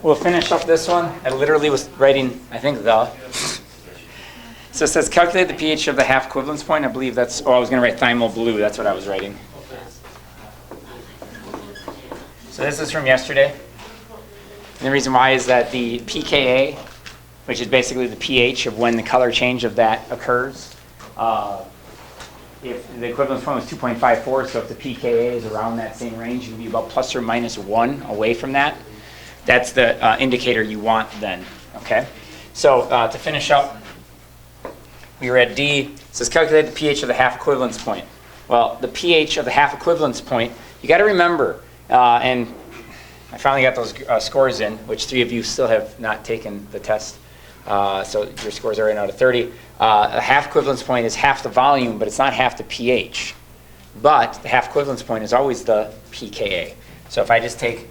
we'll finish up this one. I literally was writing, I think, the. So it says calculate the pH of the half equivalence point. I believe that's, I was going to write thymol blue. That's what I was writing. So this is from yesterday. And the reason why is that the pKa, which is basically the pH of when the color change of that occurs, if the equivalence point was 2.54, so if the pKa is around that same range, you'd be about plus or minus 1 away from that. That's the indicator you want then, okay? So to finish up, we were at D. It says calculate the pH of the half equivalence point. Well, the pH of the half equivalence point, you got to remember, and I finally got those scores in, which 3 of you still have not taken the test. So your scores are right now to 30. A half equivalence point is half the volume, but it's not half the pH. But the half equivalence point is always the pKa. So if I just take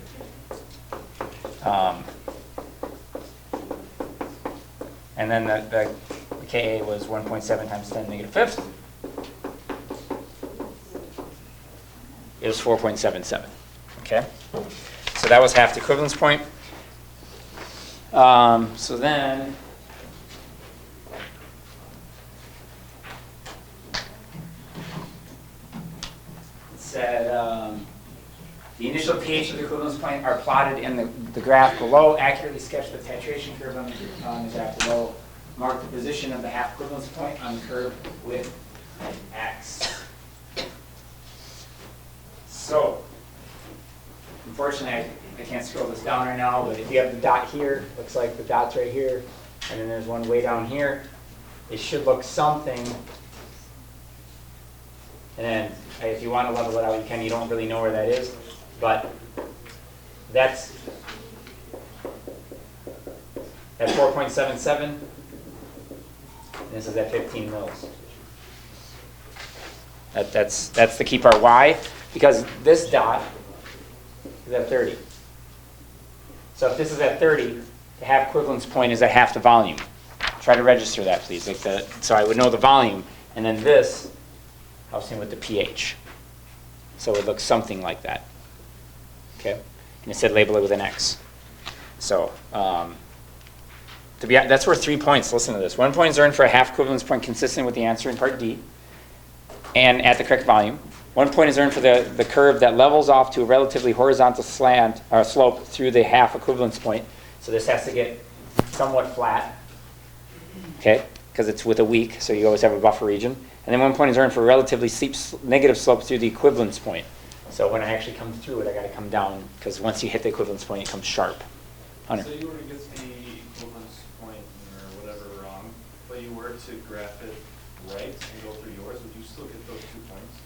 and then the Ka was 1.7 times 10 to the negative fifth. It was 4.77. Okay? So that was half the equivalence point. So then it said the initial pH of the equivalence point are plotted in the graph below. Accurately sketch the titration curve on the graph below. Mark the position of the half equivalence point on the curve with an X. So, unfortunately, I can't scroll this down right now, but if you have the dot here, looks like the dot's right here, and then there's one way down here, it should look something. And then if you want to level it out, you can. You don't really know where that is, but that's 4.77. This is at 15 mils. That's the key part. Why? Because this dot is at 30. So if this is at 30, the half equivalence point is at half the volume. Try to register that, please. So I would know the volume, and then this helps me with the pH. So it looks something like that. Okay? And it said label it with an X. So that's worth 3 points. Listen to this. 1 point is earned for a half equivalence point consistent with the answer in part D and at the correct volume. 1 point is earned for the curve that levels off to a relatively horizontal slant or slope through the half equivalence point. So this has to get somewhat flat, okay, because it's with a weak, so you always have a buffer region. And then 1 point is earned for a relatively steep negative slope through the equivalence point. So when I actually come through it, I got to come down, because once you hit the equivalence point, it comes sharp. Hunter. So you were to get the equivalence point or whatever wrong, but you were to graph it right and go through yours, would you still get those 2 points?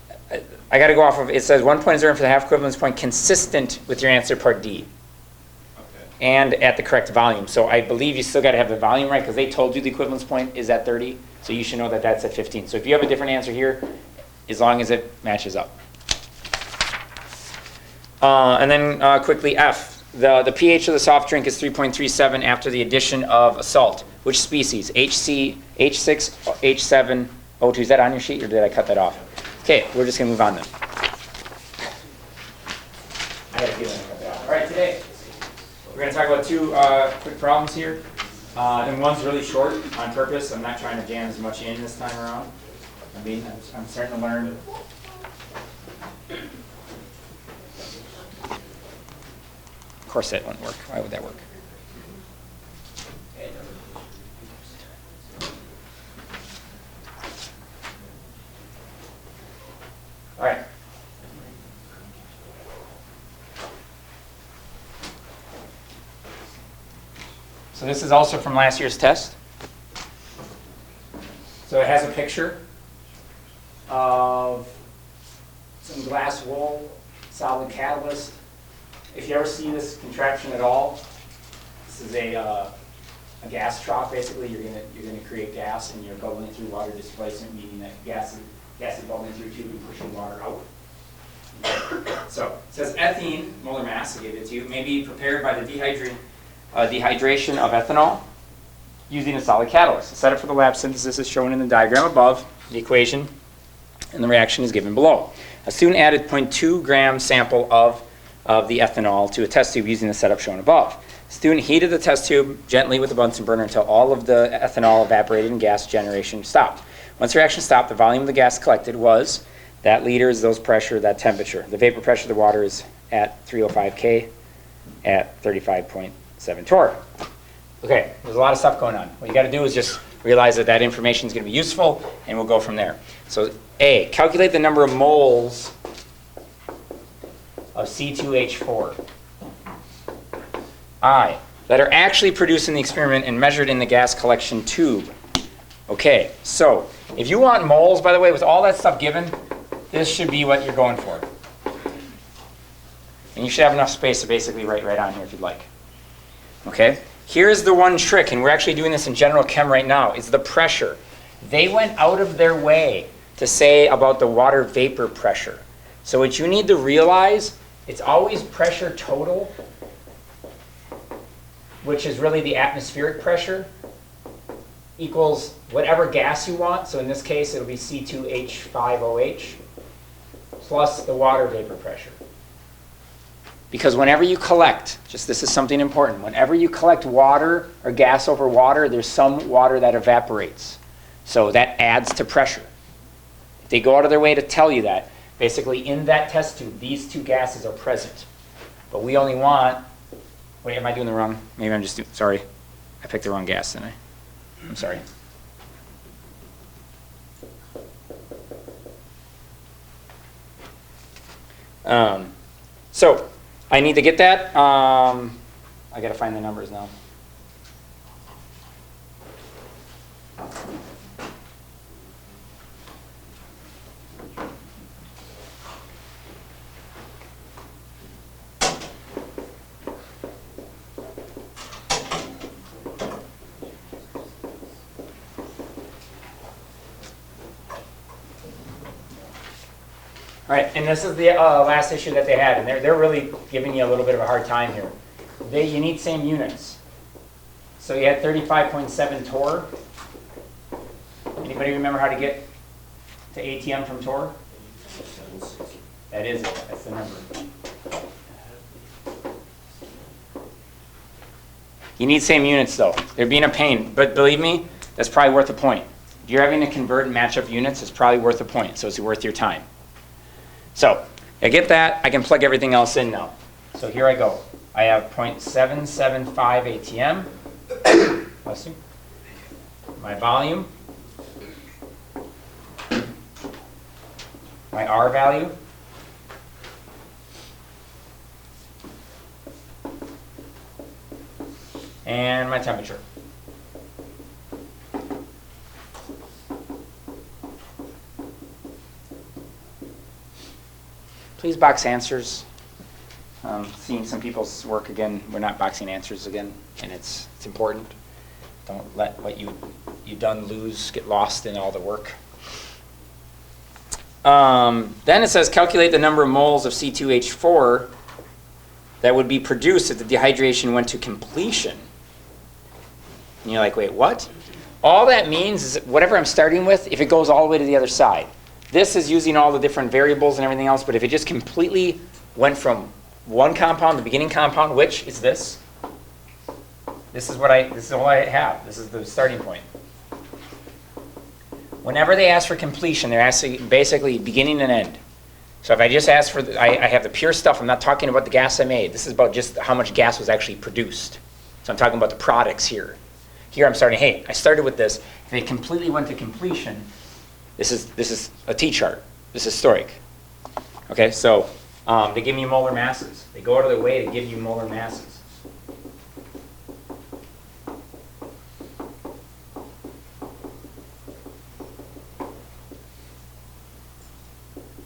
I got to go off of, it says 1 point is earned for the half equivalence point consistent with your answer part D. Okay. And at the correct volume. So I believe you still got to have the volume right, because they told you the equivalence point is at 30, so you should know that that's at 15. So if you have a different answer here, as long as it matches up. And then quickly F. The pH of the soft drink is 3.37 after the addition of a salt. Which species? HC, H6, H7O2. Is that on your sheet, or did I cut that off? Okay, we're just going to move on then. I got a feeling I cut that off. All right, today we're going to talk about 2 quick problems here. And one's really short on purpose. I'm not trying to jam as much in this time around. I'm starting to learn. Of course that wouldn't work. Why would that work? All right. So this is also from last year's test. So it has a picture of some glass wool, solid catalyst. If you ever see this contraption at all, this is a gas trough. Basically, you're gonna create gas, and you're bubbling through water displacement, meaning that gas is bubbling through a tube and pushing water out. So it says ethene, molar mass, I gave it to you, may be prepared by the dehydration of ethanol using a solid catalyst. The setup for the lab synthesis is shown in the diagram above, the equation, and the reaction is given below. A student added 0.2 gram sample of the ethanol to a test tube using the setup shown above. Student heated the test tube gently with a Bunsen burner until all of the ethanol evaporated and gas generation stopped. Once the reaction stopped, the volume of the gas collected was that liter is those pressure, that temperature. The vapor pressure of the water is at 305 K at 35.7 torr. Okay, there's a lot of stuff going on. What you got to do is just realize that that information is going to be useful, and we'll go from there. So A, calculate the number of moles of C2H4. I, that are actually produced in the experiment and measured in the gas collection tube. Okay, so if you want moles, by the way, with all that stuff given, this should be what you're going for. And you should have enough space to basically write right on here if you'd like. Okay, here's the one trick, and we're actually doing this in general chem right now, is the pressure. They went out of their way to say about the water vapor pressure. So what you need to realize, it's always pressure total, which is really the atmospheric pressure, equals whatever gas you want. So in this case, it'll be C2H5OH plus the water vapor pressure. Because whenever you collect, just this is something important, whenever you collect water or gas over water, there's some water that evaporates. So that adds to pressure. If they go out of their way to tell you that, basically in that test tube, these two gases are present. But we only want, wait, am I doing the wrong? Maybe I'm just doing, sorry. I picked the wrong gas, didn't I? I'm sorry. So I need to get that. I got to find the numbers now. All right, and this is the last issue that they had, and they're really giving you a little bit of a hard time here. You need same units. So you had 35.7 torr. Anybody remember how to get to ATM from torr? That is it. That's the number. You need same units, though. They're being a pain, but believe me, that's probably worth a point. If you're having to convert and match up units, it's probably worth a point, so it's worth your time. So I get that. I can plug everything else in now. So here I go. I have 0.775 ATM. Bless you. My volume. My R value. And my temperature. Please box answers. Seeing some people's work again, we're not boxing answers again, and it's important. Don't let what you done lose get lost in all the work. Then it says calculate the number of moles of C2H4 that would be produced if the dehydration went to completion. And you're like, wait, what? All that means is that whatever I'm starting with, if it goes all the way to the other side. This is using all the different variables and everything else, but if it just completely went from one compound, the beginning compound, which is this. This is all I have. This is the starting point. Whenever they ask for completion, they're asking basically beginning and end. So if I just ask for, I have the pure stuff, I'm not talking about the gas I made. This is about just how much gas was actually produced. So I'm talking about the products here. Here I'm starting, hey, I started with this. If it completely went to completion, this is a T-chart. This is historic. Okay, so they give me molar masses. They go out of their way to give you molar masses.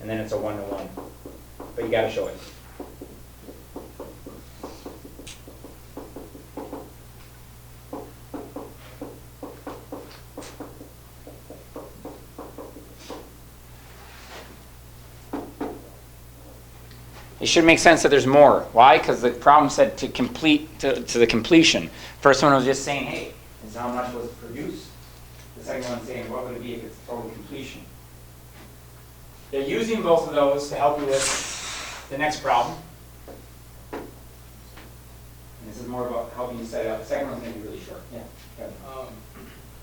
And then it's a 1-to-1. But you got to show it. It should make sense that there's more. Why? Because the problem said to complete to the completion. First one was just saying, hey, this is how much was produced. The second one saying, what would it be if it's total completion? They're using both of those to help you with the next problem. And this is more about helping you set it up. The second one's going to be really short. Yeah. Kevin.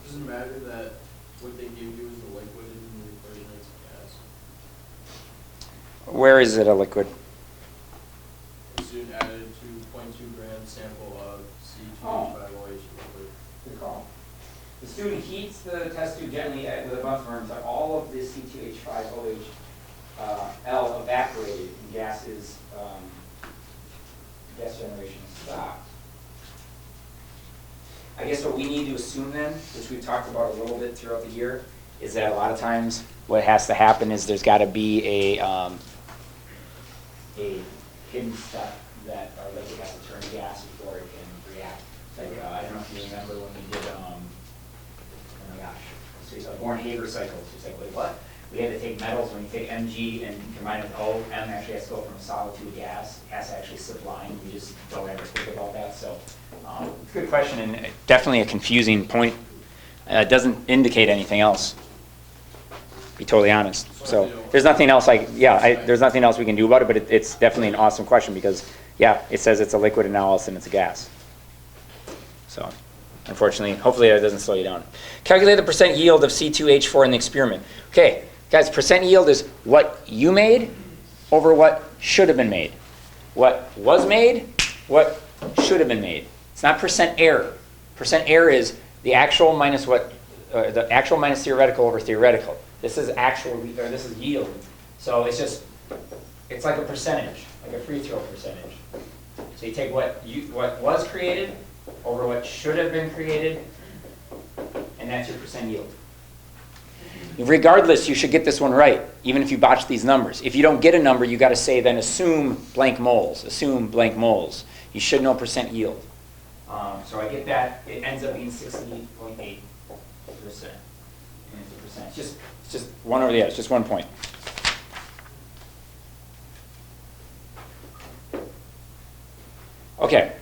Does it matter that what they give you is the liquid and the equation is gas? Where is it a liquid? The student added to 0.2 gram sample of C2H5OH liquid. Good call. The student heats the test tube gently with a Bunsen until all of the C2H5OH L evaporated and gas generation is stopped. I guess what we need to assume then, which we've talked about a little bit throughout the year, is that a lot of times what has to happen is there's got to be a hidden step that our liquid has to turn to gas before it can react. Like, I don't know if you remember when we did, oh my gosh, so Born-Haber cycles. It's like, wait, what? We had to take metals. When you take Mg and combine it with O, M actually has to go from a solid to a gas. It has to actually sublime. We just don't ever think about that. So it's a good question and definitely a confusing point. It doesn't indicate anything else, to be totally honest. So there's nothing else there's nothing else we can do about it, but it's definitely an awesome question because, yeah, it says it's a liquid and now all of a sudden it's a gas. So unfortunately, hopefully that doesn't slow you down. Calculate the percent yield of C2H4 in the experiment. Okay, guys, percent yield is what you made over what should have been made. What was made, what should have been made. It's not percent error. Percent error is the actual minus the actual minus theoretical over theoretical. This is this is yield. So it's like a percentage, like a free throw percentage. So you take what was created over what should have been created, and that's your percent yield. Regardless, you should get this one right, even if you botch these numbers. If you don't get a number, you got to say then assume blank moles. Assume blank moles. You should know percent yield. So I get that. It ends up being 60.8%. It's just one over the other. It's just 1 point. Okay.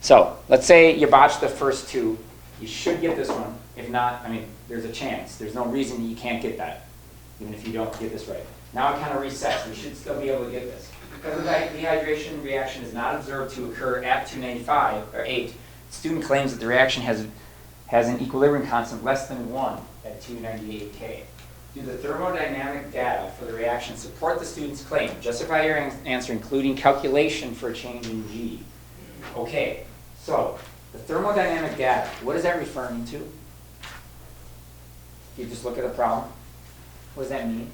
So let's say you botched the first two. You should get this one. If not, I mean, there's a chance. There's no reason you can't get that, even if you don't get this right. Now it kind of resets. We should still be able to get this. Because the dehydration reaction is not observed to occur at 295, or 8, the student claims that the reaction has an equilibrium constant less than 1 at 298 K. Do the thermodynamic data for the reaction support the student's claim? Justify your answer, including calculation for a change in G. Okay, so the thermodynamic data, what is that referring to? You just look at the problem. What does that mean?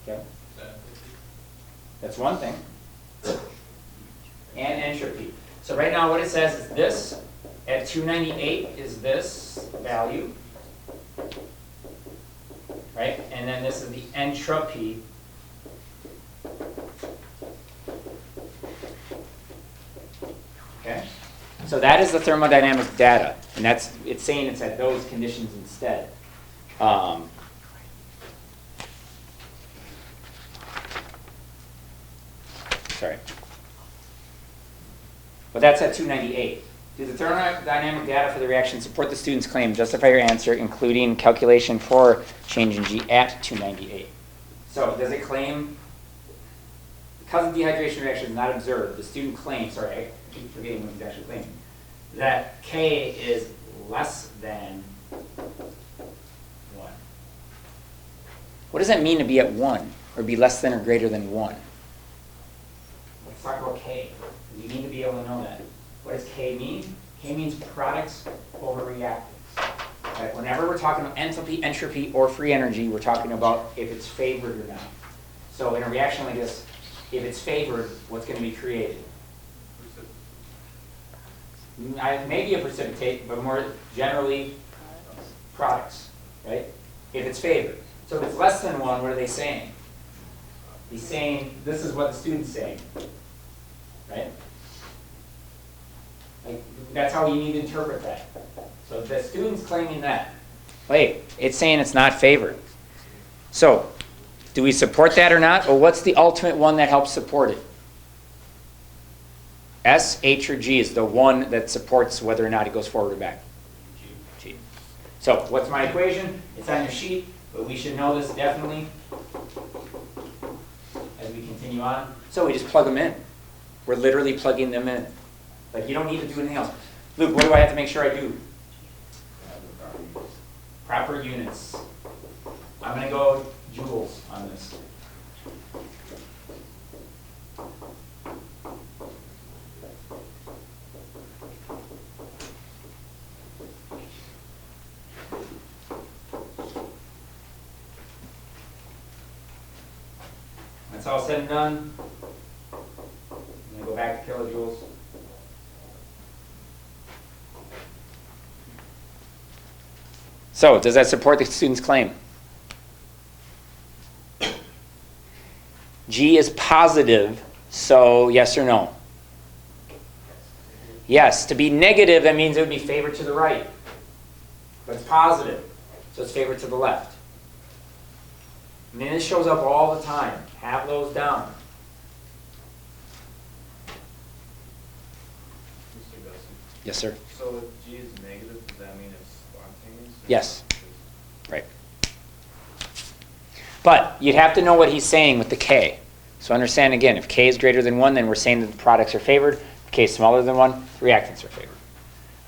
Okay. That's one thing. And entropy. So right now what it says is this at 298 is this value. Right? And then this is the entropy. Okay? So that is the thermodynamic data. And it's saying it's at those conditions instead. Sorry. But that's at 298. Do the thermodynamic data for the reaction support the student's claim? Justify your answer, including calculation for change in G at 298. So does it claim, because the dehydration reaction is not observed, the student claims, sorry, I keep forgetting what he's actually claiming, that K is less than 1. What does that mean to be at 1, or be less than or greater than 1? Let's talk about K. You need to be able to know that. What does K mean? K means products over reactants. Okay? Whenever we're talking about entropy, or free energy, we're talking about if it's favored or not. So in a reaction like this, if it's favored, what's going to be created? Maybe a precipitate, but more generally, products, right? If it's favored. So if it's less than 1, what are they saying? He's saying, this is what the student's saying, right? Like, that's how you need to interpret that. So the student's claiming that. Wait, it's saying it's not favored. So, do we support that or not? Or what's the ultimate one that helps support it? S, H, or G is the one that supports whether or not it goes forward or back. G. So, what's my equation? It's on your sheet, but we should know this definitely as we continue on. So we just plug them in. We're literally plugging them in. Like, you don't need to do anything else. Luke, what do I have to make sure I do? Proper units. I'm going to go joules on this. That's all said and done. I'm going to go back to kilojoules. So, does that support the student's claim? G is positive, so yes or no? Yes. To be negative, that means it would be favored to the right. But it's positive, so it's favored to the left. I mean, this shows up all the time. Have those down. Mr. Gussie. Yes, sir. So if G is negative, does that mean it's spontaneous? Yes. Right. But you'd have to know what he's saying with the K. So understand again, if K is greater than 1, then we're saying that the products are favored. If K is smaller than 1, the reactants are favored.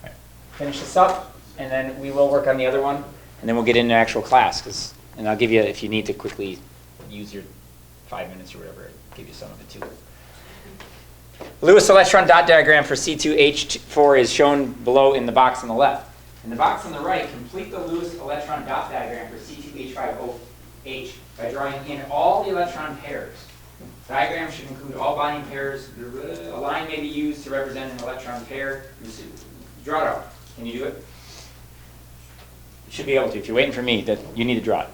All right. Finish this up, and then we will work on the other one, and then we'll get into actual class. And I'll give you, if you need to quickly use your 5 minutes or whatever, I'll give you some of it too. Lewis electron dot diagram for C2H4 is shown below in the box on the left. In the box on the right, complete the Lewis electron dot diagram for C2H5OH by drawing in all the electron pairs. Diagram should include all bonding pairs. A line may be used to represent an electron pair. Draw it out. Can you do it? You should be able to. If you're waiting for me, that you need to draw it.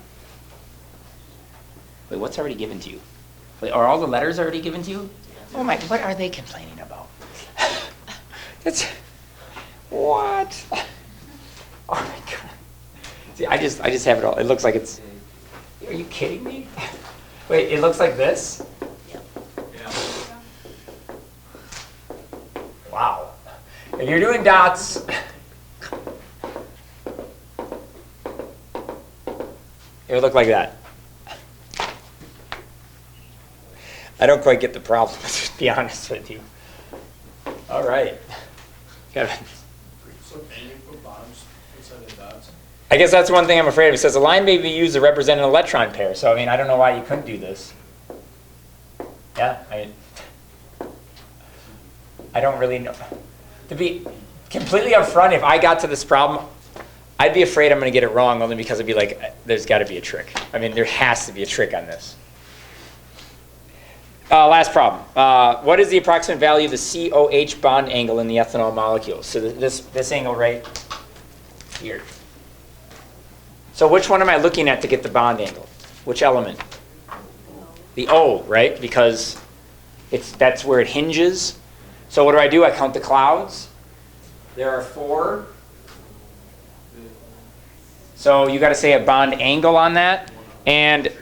Wait, what's already given to you? Wait, are all the letters already given to you? Oh my, what are they complaining about? That's, what? Oh my God. See, I just have it all. It looks like it's, are you kidding me? Wait, it looks like this? Yeah. Wow. If you're doing dots, it would look like that. I don't quite get the problem, to be honest with you. All right. So can you put bottoms instead of dots? I guess that's one thing I'm afraid of. It says a line may be used to represent an electron pair. So, I mean, I don't know why you couldn't do this. Yeah, I don't really know. To be completely upfront, if I got to this problem, I'd be afraid I'm going to get it wrong only because I'd be like, there's got to be a trick. I mean, there has to be a trick on this. Last problem. What is the approximate value of the COH bond angle in the ethanol molecule? So this angle right here. So which one am I looking at to get the bond angle? Which element? The O, right? Because that's where it hinges. So what do? I count the clouds. There are 4. So you got to say a bond angle on that. And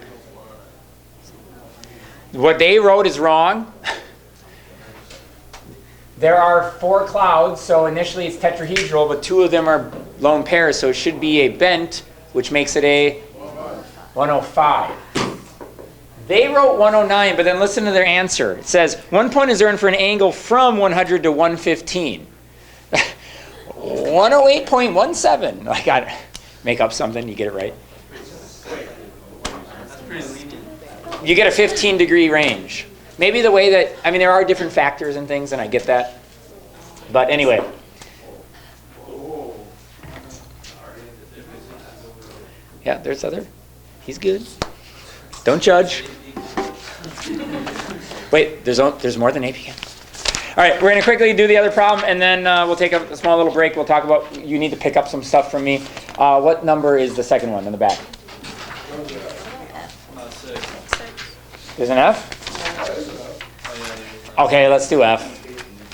what they wrote is wrong. There are 4 clouds, so initially it's tetrahedral, but 2 of them are lone pairs, so it should be a bent, which makes it a 105. They wrote 109, but then listen to their answer. It says, 1 point is earned for an angle from 100 to 115. 108.17. I got to make up something, you get it right. You get a 15-degree range. Maybe the way that, I mean, there are different factors and things, and I get that. But anyway. Yeah, there's other. He's good. Don't judge. Wait, there's more than APM. All right, we're going to quickly do the other problem, and then we'll take a small little break. We'll talk about, you need to pick up some stuff from me. What number is the second one in the back? There's an F? Okay, let's do F.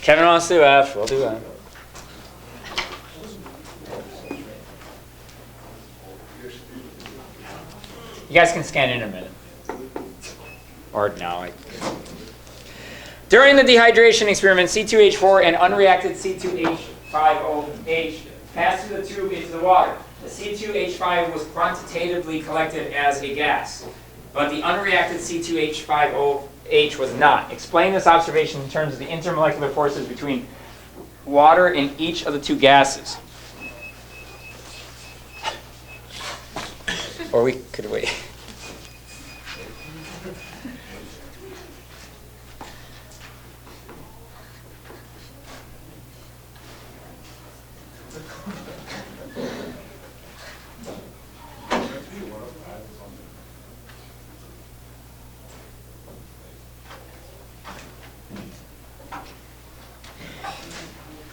Kevin wants to do F. We'll do that. You guys can scan in a minute. Or no. During the dehydration experiment, C2H4 and unreacted C2H5OH passed through the tube into the water. The C2H5 was quantitatively collected as a gas, but the unreacted C2H5OH C2H was not. Explain this observation in terms of the intermolecular forces between water in each of the two gases. Or we could wait.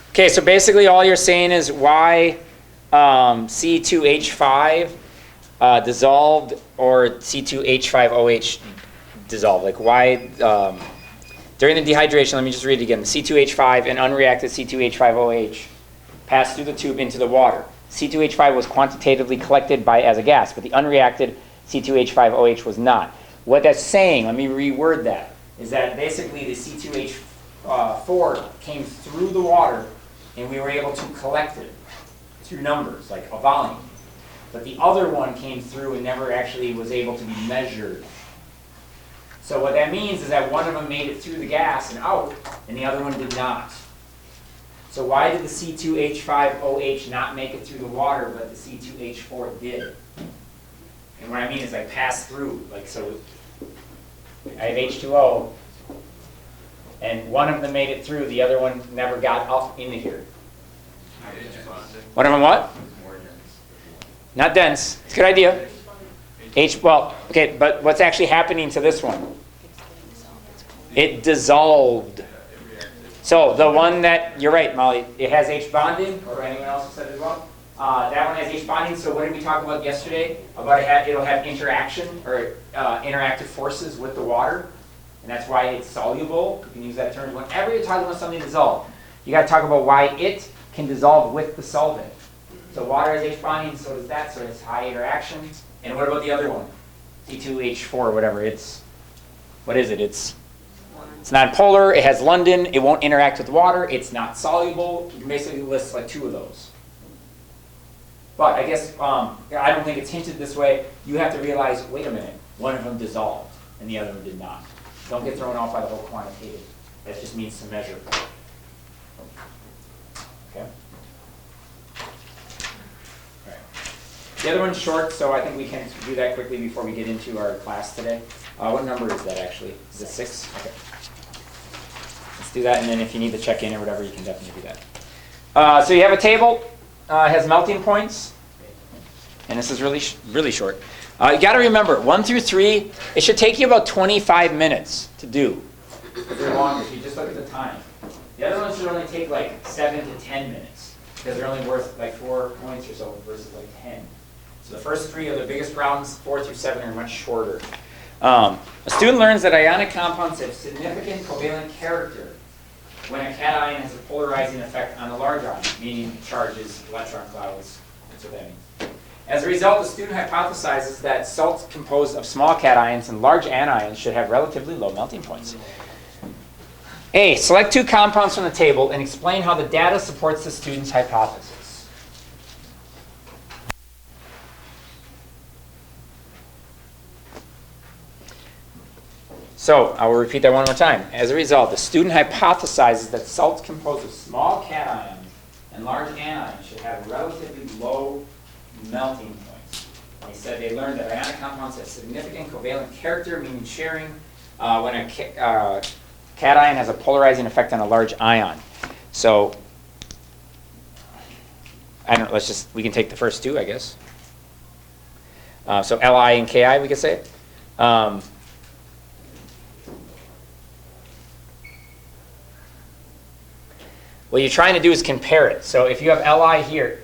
Okay, so basically all you're saying is why C2H5 dissolved or C2H5OH dissolved. Like why, during the dehydration, let me just read it again. The C2H5 and unreacted C2H5OH passed through the tube into the water. C2H5 was quantitatively collected as a gas, but the unreacted C2H5OH was not. What that's saying, let me reword that, is that basically the C2H4 came through the water and we were able to collect it through numbers, like a volume. But the other one came through and never actually was able to be measured. So what that means is that one of them made it through the gas and out, and the other one did not. So why did the C2H5OH not make it through the water, but the C2H4 did? And what I mean is like pass through, like so I have H2O, and one of them made it through, the other one never got up into here. One of them what? Not dense. It's a good idea. Well, okay, but what's actually happening to this one? It dissolved. So the one that, you're right, Molly, it has H bonding, or anyone else who said it as well? That one has H bonding, so what did we talk about yesterday? About it'll have interaction, or interactive forces with the water. And that's why it's soluble. You can use that term. Whenever you're talking about something dissolved, you got to talk about why it can dissolve with the solvent. So water has H bonding, so does that, so it's high interaction. And what about the other one? C2H4 or whatever. What is it? It's non-polar, it has London, it won't interact with water, it's not soluble. You can basically list like two of those. But I guess, I don't think it's hinted this way. You have to realize, wait a minute, one of them dissolved and the other one did not. Don't get thrown off by the whole quantitative. That just means to measure. Okay? All right. The other one's short, so I think we can do that quickly before we get into our class today. What number is that actually? Is it 6? Okay. Let's do that, and then if you need to check in or whatever, you can definitely do that. So you have a table. It has melting points. And this is really short. You got to remember, 1 through 3, it should take you about 25 minutes to do. If they're longer, if you just look at the time. The other ones should only take like 7 to 10 minutes because they're only worth like 4 points or so versus like 10. So the first 3 are the biggest problems. 4 through 7 are much shorter. A student learns that ionic compounds have significant covalent character when a cation has a polarizing effect on the large ion, meaning charges, electron clouds. That's what that means. As a result, the student hypothesizes that salts composed of small cations and large anions should have relatively low melting points. A, select 2 compounds from the table and explain how the data supports the student's hypothesis. So, I will repeat that one more time. As a result, the student hypothesizes that salts composed of small cations and large anions should have relatively low melting points. They said they learned that ionic compounds have significant covalent character, meaning sharing, when a cation has a polarizing effect on a large ion. So, we can take the first 2, I guess. So Li and Ki, we could say. What you're trying to do is compare it. So if you have Li here,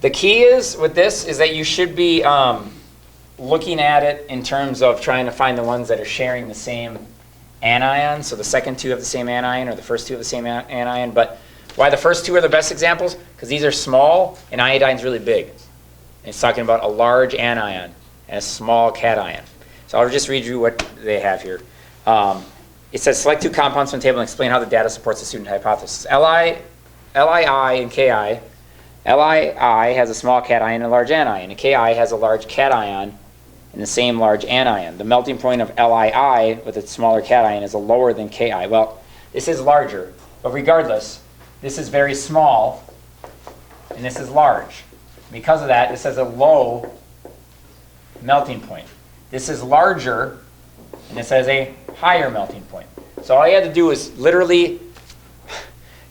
the key is with this is that you should be looking at it in terms of trying to find the ones that are sharing the same anion. So the second 2 have the same anion, or the first 2 have the same anion. But why the first 2 are the best examples? Because these are small and iodine's really big. And it's talking about a large anion and a small cation. So I'll just read you what they have here. it says select two compounds from the table and explain how the data supports the student hypothesis. LII and KI. LII has a small cation and a large anion, and KI has a large cation and the same large anion. The melting point of LII with its smaller cation is lower than KI. Well, this is larger, but regardless, this is very small and this is large. Because of that, this has a low melting point. This is larger and this has a higher melting point. So all you had to do is literally,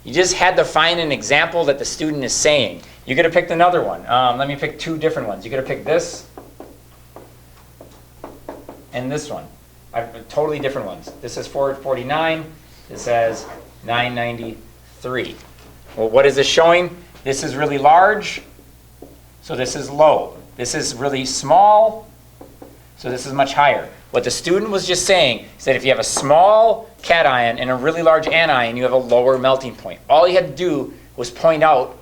you just had to find an example that the student is saying. You could have picked another one. Let me pick two different ones. You could have picked this and this one. Totally different ones. This is 449. This says 993. Well, what is this showing? This is really large, so this is low. This is really small, so this is much higher. What the student was just saying is that if you have a small cation and a really large anion, you have a lower melting point. All you had to do was point out,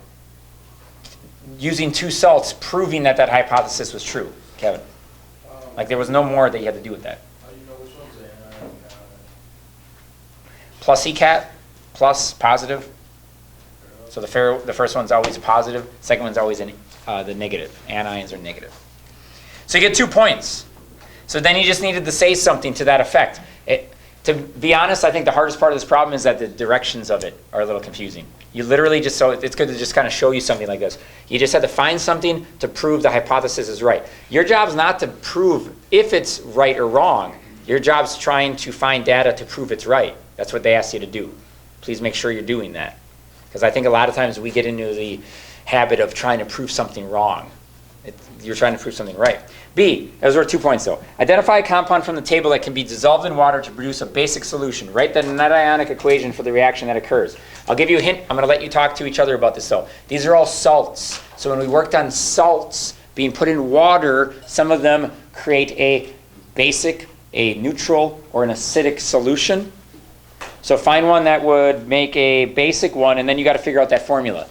using two salts, proving that that hypothesis was true. Kevin? Like there was no more that you had to do with that. How do you know which one's the anion? Plus ECAT, plus positive. So the first one's always positive. Second one's always the negative. Anions are negative. So you get 2 points. So then you just needed to say something to that effect. To be honest, I think the hardest part of this problem is that the directions of it are a little confusing. You literally just, so it's good to just kind of show you something like this. You just had to find something to prove the hypothesis is right. Your job's not to prove if it's right or wrong. Your job's trying to find data to prove it's right. That's what they asked you to do. Please make sure you're doing that. Because I think a lot of times we get into the habit of trying to prove something wrong. You're trying to prove something right. B, those were 2 points though. Identify a compound from the table that can be dissolved in water to produce a basic solution. Write the net ionic equation for the reaction that occurs. I'll give you a hint. I'm going to let you talk to each other about this though. These are all salts. So when we worked on salts being put in water, some of them create a basic, a neutral, or an acidic solution. So find one that would make a basic one, and then you got to figure out that formula.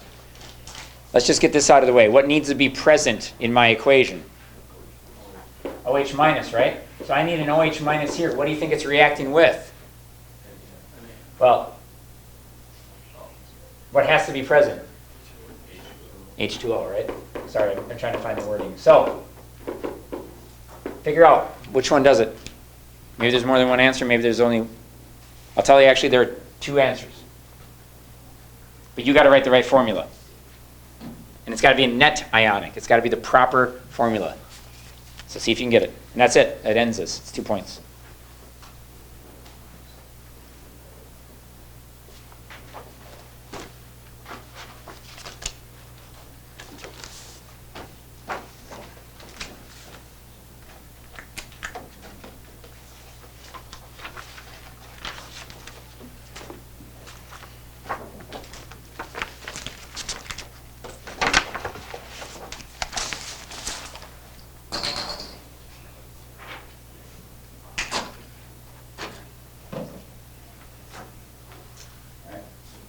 Let's just get this out of the way. What needs to be present in my equation? OH minus, right? So I need an OH minus here. What do you think it's reacting with? Well, what has to be present? H2O, right? Sorry, I'm trying to find the wording. So, figure out which one does it. Maybe there's more than one answer. Maybe there's only... I'll tell you, actually, there are 2 answers. But you got to write the right formula. And it's got to be a net ionic. It's got to be the proper formula. So see if you can get it. And that's it. It ends this. It's 2 points.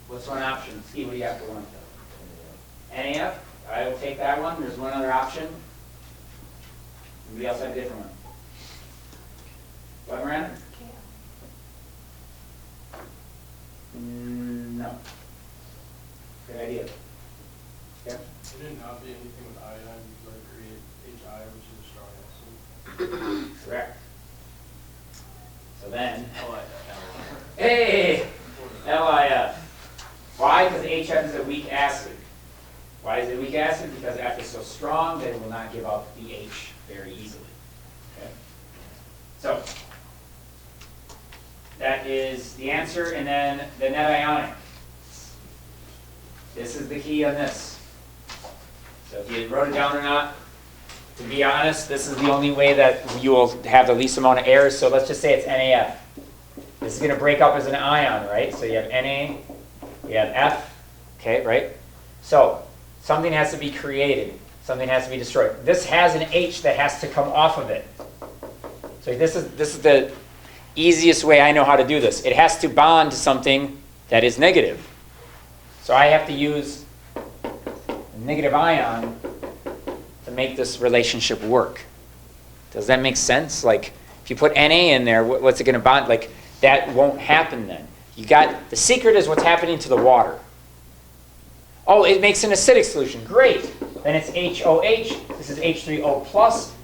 What's one option? Steve, what do you have for one? NAF? I will take that one. There's one other option. Anybody else have a different one? What, Miranda? No. Good idea. Yeah? It didn't not be anything with iodine because I create HI, which is a strong acid. Correct. So then, hey, LIF. Why? Because HF is a weak acid. Why is it a weak acid? Because F is so strong that it will not give up the H very easily. Okay? So, that is the answer, and then the net ionic. This is the key on this. So if you wrote it down or not, to be honest, this is the only way that you will have the least amount of errors. So let's just say it's NaF. This is going to break up as an ion, right? So you have Na, you have F, okay, right? So something has to be created. Something has to be destroyed. This has an H that has to come off of it. So this is the easiest way I know how to do this. It has to bond to something that is negative. So I have to use a negative ion to make this relationship work. Does that make sense? Like, if you put Na in there, what's it going to bond? Like, That won't happen then. The secret is what's happening to the water. Oh, it makes an acidic solution. Great. Then it's HOH. This is H3O+.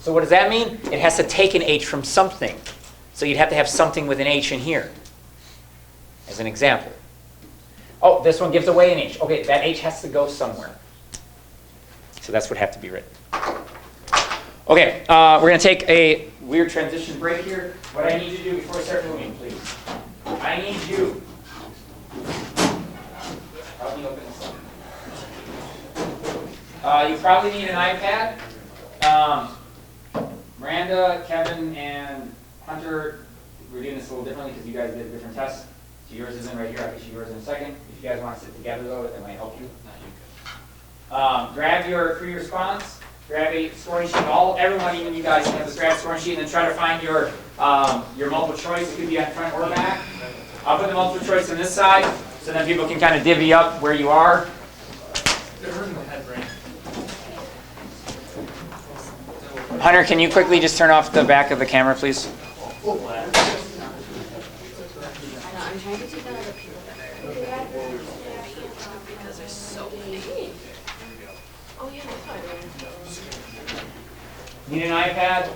So what does that mean? It has to take an H from something. So you'd have to have something with an H in here, as an example. Oh, this one gives away an H. Okay, that H has to go somewhere. So that's what has to be written. Okay, we're going to take a weird transition break here. What I need you to do before I start moving, please. I need you. Help me open this up. You probably need an iPad. Miranda, Kevin, and Hunter, we're doing this a little differently because you guys did different tests. So yours isn't right here. I'll get you yours in a second. If you guys want to sit together, though, that might help you. Grab your free response. Grab a scoring sheet. Everyone, even you guys, have this grab scoring sheet, and then try to find your multiple choice. It could be on front or back. I'll put the multiple choice on this side, so then people can kind of divvy up where you are. Hunter, can you quickly just turn off the back of the camera, please? I know, I'm trying to take out other people that are because they're so many. Oh yeah, that's fine. Need an iPad?